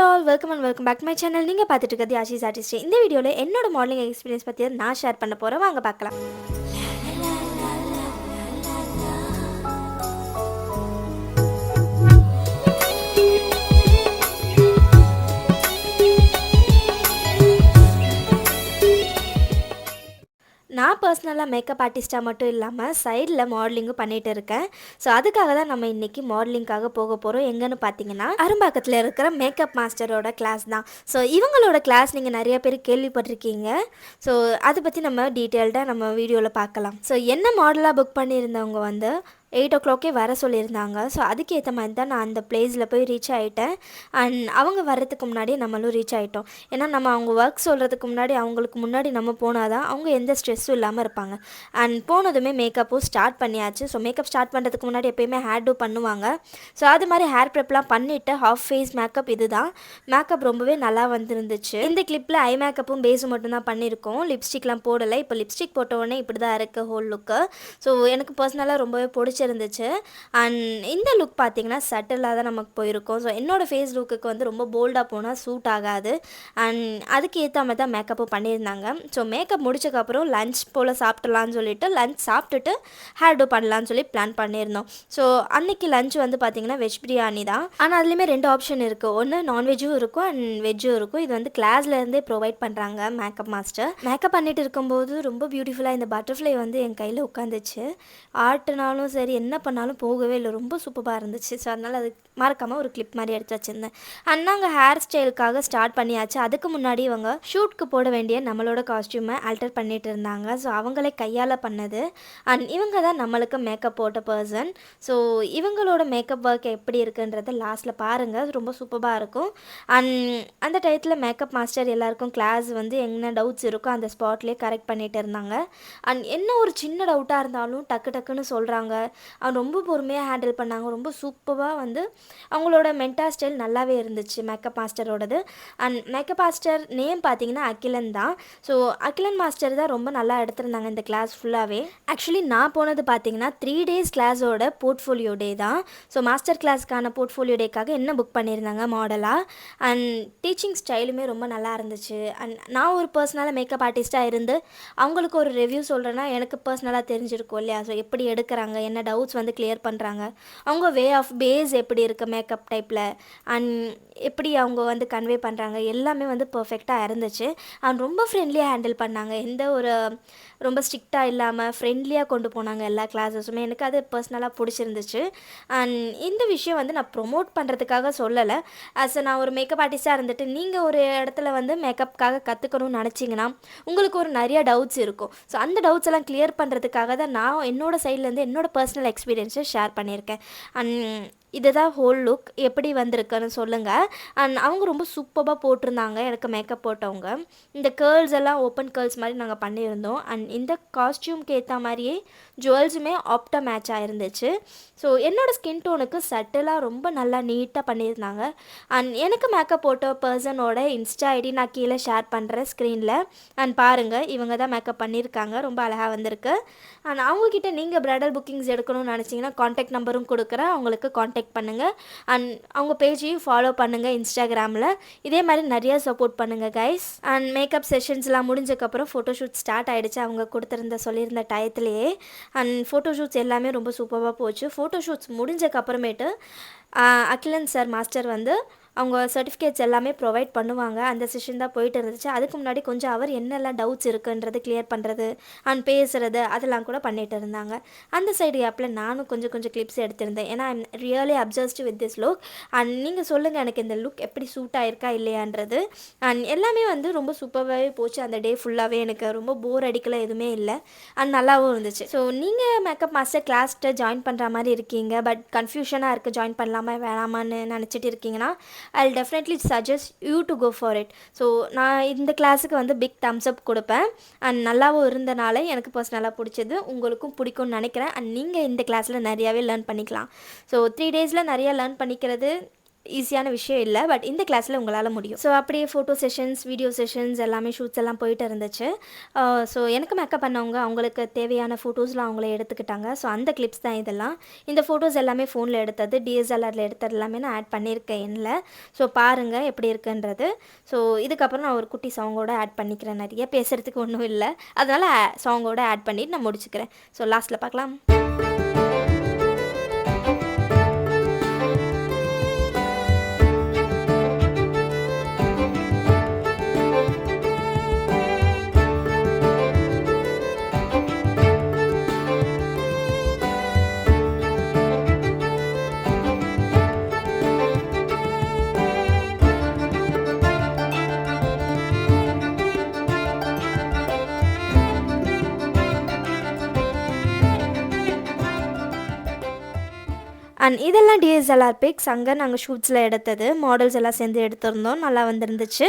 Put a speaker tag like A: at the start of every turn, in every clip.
A: All welcome back to my channel. நீங்கள் பார்த்துட்டு இருக்கிறது ஆஷிஸ் ஆர்டிஸ்ட். இந்த வீடியோவில் என்னோட மாடலிங் எக்ஸ்பீரியன்ஸ் பற்றி நான் ஷேர் பண்ண போகிறேன். வாங்க பார்க்கலாம். நான் பர்சனலாக மேக்கப் ஆர்டிஸ்ட்டாக மட்டும் இல்லாமல் சைடில் மாடலிங்கும் பண்ணிகிட்டு இருக்கேன். ஸோ அதுக்காக தான் நம்ம இன்றைக்கி மாடலிங்காக போக போகிறோம். எங்கன்னு பார்த்தீங்கன்னா அரும்பாக்கத்தில் இருக்கிற மேக்கப் மாஸ்டரோட கிளாஸ் தான். ஸோ இவங்களோட கிளாஸ் நீங்கள் நிறைய பேர் கேள்விப்பட்டிருக்கீங்க. ஸோ அதை பற்றி நம்ம டீட்டெயில்டாக நம்ம வீடியோவில் பார்க்கலாம். ஸோ என்ன மாடலாக புக் பண்ணியிருந்தவங்க வந்து 8 o'clock வர சொல்லியிருந்தாங்க. ஸோ அதுக்கேற்ற மாதிரி தான் நான் அந்த பிளேஸில் போய் ரீச் ஆகிட்டேன். அண்ட் அவங்க வர்றதுக்கு முன்னாடி நம்மளும் ரீச் ஆகிட்டோம். ஏன்னா நம்ம அவங்க ஒர்க் சொல்கிறதுக்கு முன்னாடி அவங்களுக்கு முன்னாடி நம்ம போனால் தான் அவங்க எந்த ஸ்ட்ரெஸ்ஸும் இல்லாமல் இருப்பாங்க. அண்ட் போனதுமே மேக்கப்பும் ஸ்டார்ட் பண்ணியாச்சு. ஸோ மேக்கப் ஸ்டார்ட் பண்ணுறதுக்கு முன்னாடி எப்போயுமே ஹேர் டூ பண்ணுவாங்க. ஸோ அது மாதிரி ஹேர் ப்ரெப்லாம் பண்ணிவிட்டு ஹாஃப் ஃபேஸ் மேக்கப் இது தான். மேக்கப் ரொம்பவே நல்லா வந்துருந்துச்சு. இந்த கிளிப்பில் ஐ மேக்கப்பும் பேஸும் மட்டும்தான் பண்ணியிருக்கோம். லிப்ஸ்டிக்லாம் போடலை. இப்போ லிப்ஸ்டிக் போட்ட உடனே இப்படி தான் இருக்குது ஹோல் லுக்கு. ஸோ எனக்கு பர்சனலாக ரொம்பவே இருந்துச்சு. அண்ட் இந்த லுக் பார்த்தீங்கன்னா சட்டிலாக தான் நமக்கு போயிருக்கும். ஸோ என்னோடய ஃபேஸ் லுக்குக்கு வந்து ரொம்ப போல்டாக போனால் சூட் ஆகாது. அண்ட் அதுக்கு ஏற்ற மாதிரி தான் மேக்கப்பும் பண்ணியிருந்தாங்க. ஸோ மேக்கப் முடிச்சக்கப்புறம் லஞ்ச் போல் சாப்பிட்லான்னு சொல்லிட்டு லஞ்ச் சாப்பிட்டுட்டு ஹேர் டூ பண்ணலான்னு சொல்லி பிளான் பண்ணியிருந்தோம். ஸோ அன்றைக்கி லஞ்ச் வந்து பார்த்திங்கன்னா வெஜ் பிரியாணி தான். ஆனால் அதுலேயுமே 2 ஆப்ஷன் இருக்குது. ஒன்று நான்வெஜ்ஜும் இருக்கும் அண்ட் வெஜ்ஜும் இருக்கும். இது வந்து கிளாஸ்லேருந்தே ப்ரொவைட் பண்ணுறாங்க மேக்கப் மாஸ்டர். மேக்கப் பண்ணிட்டு இருக்கும்போது ரொம்ப பியூட்டிஃபுல்லாக இந்த பட்டர்ஃப்ளை வந்து என் கையில் உட்காந்துச்சு. ஆர்ட்னாலும் சரி என்ன பண்ணாலும் போகவே இல்லை. ரொம்ப சூப்பராக இருந்துச்சு. ஸோ அதனால் அது மறக்காமல் ஒரு கிளிப் மாதிரி எடுத்து வச்சுருந்தேன். அண்ட் நாங்கள் ஹேர் ஸ்டைலுக்காக ஸ்டார்ட் பண்ணியாச்சு. அதுக்கு முன்னாடி இவங்க ஷூட்க்கு போட வேண்டிய நம்மளோட காஸ்ட்யூமை ஆல்டர் பண்ணிட்டு இருந்தாங்க. ஸோ அவங்களே கையால் பண்ணது. அண்ட் இவங்க தான் நம்மளுக்கு மேக்கப் போட்ட பர்சன். ஸோ இவங்களோட மேக்கப் ஒர்க் எப்படி இருக்குன்றத லாஸ்ட்டில் பாருங்கள். ரொம்ப சூப்பராக இருக்கும். அண்ட் அந்த டயத்தில் மேக்கப் மாஸ்டர் எல்லாருக்கும் கிளாஸ் வந்து என்ன டவுட்ஸ் இருக்கோ அந்த ஸ்பாட்லேயே கரெக்ட் பண்ணிகிட்டு இருந்தாங்க. அண்ட் என்ன ஒரு சின்ன டவுட்டாக இருந்தாலும் டக்குன்னு சொல்கிறாங்க. அவங்க ரொம்ப பொறுமையாக ஹேண்டில் பண்ணாங்க. ரொம்ப சூப்பராக வந்து அவங்களோட மென்டா ஸ்டைல் நல்லாவே இருந்துச்சு மேக்கப் மாஸ்டரோடது. அண்ட் மேக்கப் மாஸ்டர் நேம் பார்த்தீங்கன்னா அகிலன் தான். ஸோ அகிலன் மாஸ்டர் தான் ரொம்ப நல்லா எடுத்திருந்தாங்க இந்த கிளாஸ் ஃபுல்லாகவே. ஆக்சுவலி நான் போனது பார்த்தீங்கன்னா 3 days கிளாஸோட போர்ட்ஃபோலியோ டே தான். ஸோ மாஸ்டர் கிளாஸ்க்கான போர்ட்ஃபோலியோ டேக்காக என்ன புக் பண்ணியிருந்தாங்க மாடலாக. அண்ட் டீச்சிங் ஸ்டைலுமே ரொம்ப நல்லா இருந்துச்சு. அண்ட் நான் ஒரு பர்சனலாக மேக்கப் ஆர்டிஸ்ட்டாக இருந்து அவங்களுக்கு ஒரு ரிவ்யூ சொல்கிறேன்னா எனக்கு பர்சனலாக தெரிஞ்சிருக்கும் இல்லையா. ஸோ எப்படி எடுக்கிறாங்க, என்ன டவுட்ஸ் வந்து கிளியர் பண்ணுறாங்க, அவங்க வே ஆஃப் பேஸ் எப்படி இருக்குது மேக்கப் டைப்பில், அண்ட் எப்படி அவங்க வந்து கன்வே பண்ணுறாங்க எல்லாமே வந்து பர்ஃபெக்டாக இருந்துச்சு. அண்ட் ரொம்ப ஃப்ரெண்ட்லியாக ஹேண்டில் பண்ணாங்க. எந்த ஒரு ரொம்ப ஸ்ட்ரிக்டாக இல்லாமல் ஃப்ரெண்ட்லியாக கொண்டு போனாங்க எல்லா கிளாஸஸுமே. எனக்கு அது பர்சனலாக பிடிச்சிருந்துச்சு. அண்ட் இந்த விஷயம் வந்து நான் ப்ரொமோட் பண்ணுறதுக்காக சொல்லலை. நான் ஒரு மேக்கப் ஆர்டிஸ்ட்டாக இருந்துட்டு நீங்கள் ஒரு இடத்துல வந்து மேக்கப்புக்காக கற்றுக்கணும்னு நினச்சிங்கன்னா உங்களுக்கு ஒரு நிறைய டவுட்ஸ் இருக்கும். ஸோ அந்த டவுட்ஸ் எல்லாம் கிளியர் பண்ணுறதுக்காக தான் நான் என்னோடய சைட்லேருந்து என்னோட பர்சனல் எக்ஸ்பீரியன்ஸை ஷேர் பண்ணியிருக்கேன். அண்ட் இதுதான் ஹோல் லுக் எப்படி வந்திருக்குன்னு சொல்லுங்கள். அண்ட் அவங்க ரொம்ப சூப்பராக போட்டிருந்தாங்க எனக்கு மேக்கப் போட்டவங்க. இந்த கேர்ள்ஸ் எல்லாம் ஓப்பன் கேர்ள்ஸ் மாதிரி நாங்கள் பண்ணியிருந்தோம். அண்ட் இந்த காஸ்ட்யூம்க்கு ஏற்ற மாதிரியே ஜுவல்ஸுமே ஆப்டா மேட்ச் ஆகிருந்துச்சு. ஸோ என்னோடய ஸ்கின் டோனுக்கு சட்டிலாக ரொம்ப நல்லா நீட்டாக பண்ணியிருந்தாங்க. அண்ட் எனக்கு மேக்கப் போட்ட பர்சனோட இன்ஸ்டா ஐடி நான் கீழே ஷேர் பண்ணுறேன் ஸ்க்ரீனில். அண்ட் பாருங்கள் இவங்க தான் மேக்கப் பண்ணியிருக்காங்க. ரொம்ப அழகாக வந்திருக்கு. அண்ட் அவங்கக்கிட்ட நீங்கள் ப்ரைடல் புக்கிங்ஸ் எடுக்கணும்னு நினச்சிங்கன்னா காண்டாக்ட் நம்பரும் கொடுக்குறேன். அவங்களுக்கு காண்டாக்ட் பண்ணுங்கள். அண்ட் அவங்க பேஜையும் ஃபாலோ பண்ணுங்கள் இன்ஸ்டாகிராமில். இதே மாதிரி நிறைய சப்போர்ட் பண்ணுங்கள் கைஸ். அண்ட் மேக்கப் செஷன்ஸ்லாம் முடிஞ்சக்கப்புறம் ஃபோட்டோஷூட் ஸ்டார்ட் ஆகிடுச்சு அவங்க சொல்லியிருந்த டயத்துலேயே. அண்ட் ஃபோட்டோஷூட்ஸ் எல்லாமே ரொம்ப சூப்பராக போச்சு. ஃபோட்டோஷூட்ஸ் முடிஞ்சக்கப்புறமேட்டு அகிலன் சார் மாஸ்டர் வந்து அவங்க சர்டிஃபிகேட்ஸ் எல்லாமே ப்ரொவைட் பண்ணுவாங்க. அந்த செஷன் தான் போயிட்டு இருந்துச்சு. அதுக்கு முன்னாடி கொஞ்சம் அவர் என்னெல்லாம் டவுட்ஸ் இருக்குன்றது கிளியர் பண்ணுறது அண்ட் பேசுகிறது அதெல்லாம் கூட பண்ணிகிட்டு இருந்தாங்க. அந்த சைடு ஆப்பில் நானும் கொஞ்சம் கிளிப்ஸ் எடுத்திருந்தேன். ஏன்னா I'm really obsessed with this look. And நீங்கள் சொல்லுங்கள் எனக்கு இந்த லுக் எப்படி சூட் ஆயிருக்கா இல்லையான்றது. அண்ட் எல்லாமே வந்து ரொம்ப சூப்பராகவே போச்சு. அந்த டே ஃபுல்லாகவே எனக்கு ரொம்ப போர் அடிக்கல எதுவுமே இல்லை. அண்ட் நல்லாவும் இருந்துச்சு. ஸோ நீங்கள் மேக்கப் மாஸ்டர் கிளாஸ்ட்டு ஜாயின் பண்ணுற மாதிரி இருக்கீங்க, பட் கன்ஃபியூஷனாக இருக்குது ஜாயின் பண்ணலாமா வேணாமான்னு நினச்சிட்டு இருக்கீங்கன்னா I'll definitely suggest you to go for it. So நான் இந்த கிளாஸுக்கு வந்து பிக் தம்ஸ் அப் கொடுப்பேன். அண்ட் நல்லாவும் இருந்தனால எனக்கு பர்சனலாக பிடிச்சது. உங்களுக்கும் பிடிக்கும்னு நினைக்கிறேன். அண்ட் நீங்கள் இந்த கிளாஸில் நிறையாவே லேர்ன் பண்ணிக்கலாம். ஸோ 3 days நிறையா லேர்ன் பண்ணிக்கிறது ஈஸியான விஷயம் இல்லை, பட் இந்த கிளாஸில் உங்களால் முடியும். ஸோ அப்படியே ஃபோட்டோ செஷன்ஸ், வீடியோ செஷன்ஸ் எல்லாமே ஷூட்ஸ் எல்லாம் போயிட்டு இருந்துச்சு. ஸோ எனக்கு மேக்கப் பண்ணவங்க அவங்களுக்கு தேவையான ஃபோட்டோஸ்லாம் அவங்களே எடுத்துக்கிட்டாங்க. ஸோ அந்த கிளிப்ஸ் தான் இதெல்லாம். இந்த ஃபோட்டோஸ் எல்லாமே ஃபோனில் எடுத்தது, டிஎஸ்எல்ஆரில் எடுத்தது எல்லாமே நான் ஆட் பண்ணியிருக்கேன் எண்ணில். ஸோ பாருங்கள் எப்படி இருக்குன்றது. ஸோ இதுக்கப்புறம் நான் ஒரு குட்டி சாங்கோட ஆட் பண்ணிக்கிறேன். நிறைய பேசுகிறதுக்கு ஒன்றும் இல்லை, அதனால் சாங்கோட ஆட் பண்ணிவிட்டு நான் முடிச்சுக்கிறேன். ஸோ லாஸ்ட்டில் பார்க்கலாம். அண்ட் இதெல்லாம் டிஎஸ்எல்ஆர் பிக்ஸ். அங்கே நாங்கள் ஷூட்ஸில் எடுத்தது, மாடல்ஸ் எல்லாம் சேர்ந்து எடுத்திருந்தோம், நல்லா வந்துருந்துச்சு.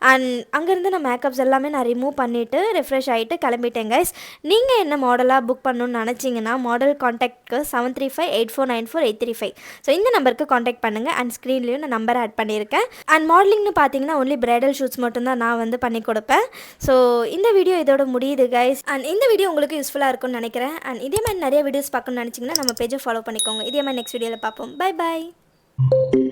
A: அண்ட் அங்கேருந்து நான் மேக்கப்ஸ் எல்லாமே நான் ரிமூவ் பண்ணிவிட்டு ரெஃப்ரெஷ் ஆகிட்டு கிளம்பிட்டேன் கைஸ். நீங்கள் என்ன மாடலாக புக் பண்ணணுன்னு நினச்சிங்கன்னா மாடல் காண்டாக்ட்க்கு 7358494835. ஸோ இந்த நம்பருக்கு காண்டாக்ட் பண்ணுங்கள். அண்ட் ஸ்க்ரீன்லேயும் நான் நம்பரை ஆட் பண்ணியிருக்கேன். அண்ட் மாடலிங்னு பார்த்தீங்கன்னா ஒன்லி பிரைடல் ஷூட்ஸ் மட்டும்தான் நான் வந்து பண்ணி கொடுப்பேன். ஸோ இந்த வீடியோ இதோட முடியுது கைஸ். அண்ட் இந்த வீடியோ உங்களுக்கு யூஸ்ஃபுல்லாக இருக்கும்னு நினைக்கிறேன். அண்ட் இதே மாதிரி நிறைய வீடியோஸ் பார்க்கணும்னு நினச்சிங்கன்னா நம்ம பேஜை ஃபாலோ பண்ணிக்கோங்க. இதே மாதிரி நெக்ஸ்ட் வீடியோவில் பார்ப்போம். Bye bye.